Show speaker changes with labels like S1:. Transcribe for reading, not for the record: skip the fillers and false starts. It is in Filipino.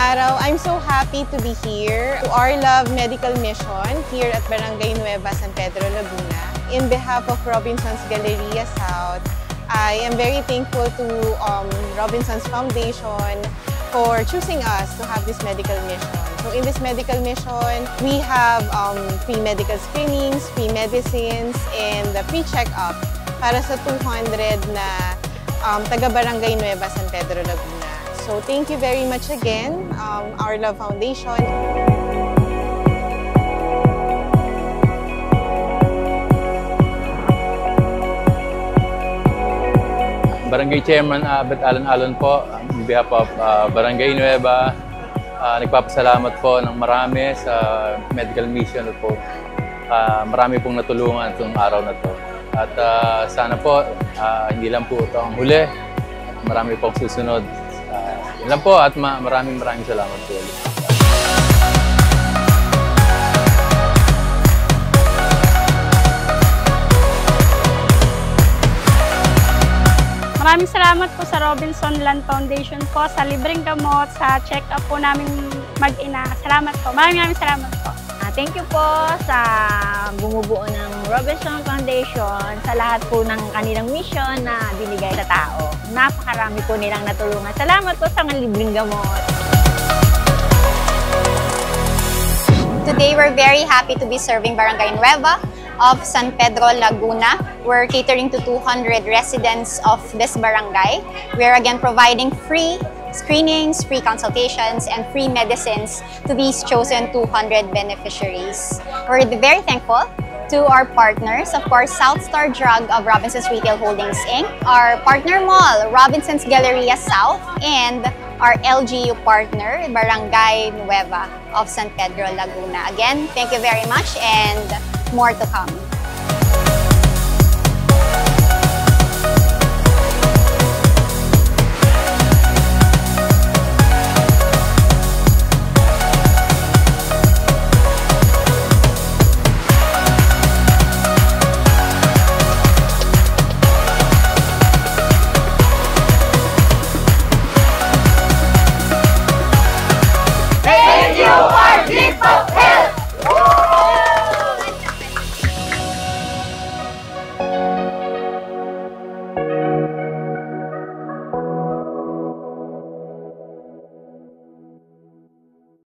S1: araw. I'm so happy to be here to Our Love Medical Mission here at Barangay Nueva, San Pedro, Laguna. In behalf of Robinson's Galleria South, I am very thankful to Robinson's Foundation for choosing us to have this medical mission. So in this medical mission, we have free medical screenings, free medicines, and free check-up para sa 200 na taga-Barangay Nueva, San Pedro, Laguna. So thank you very much again, Our Love Foundation.
S2: Barangay Chairman Abet Alan po, on behalf of Barangay Nueva, nagpapasalamat po ng marami sa medical mission po. Marami pong natulungan itong araw na to. At sana po, hindi lang po ito ang huli, marami pong susunod. Yun lang po at maraming salamat po.
S3: Maraming salamat po sa Robinson Land Foundation po sa libreng gamot, sa check-up po namin mag-ina. Salamat po. Maraming salamat po.
S4: Thank you po sa bumubuo ng Robinson Foundation, sa lahat po ng kanilang mission na binigay sa tao. Napakarami po nilang natulungan. Salamat po sa mga libreng gamot.
S5: Today, we're very happy to be serving Barangay Nueva of San Pedro, Laguna. We're catering to 200 residents of this barangay. We're again providing free screenings, free consultations, and free medicines to these chosen 200 beneficiaries. We're very thankful to our partners, of course, Southstar Drug of Robinson's Retail Holdings, Inc., our partner mall, Robinson's Galleria South, and our LGU partner, Barangay Nueva of San Pedro, Laguna. Again, thank you very much and more to come.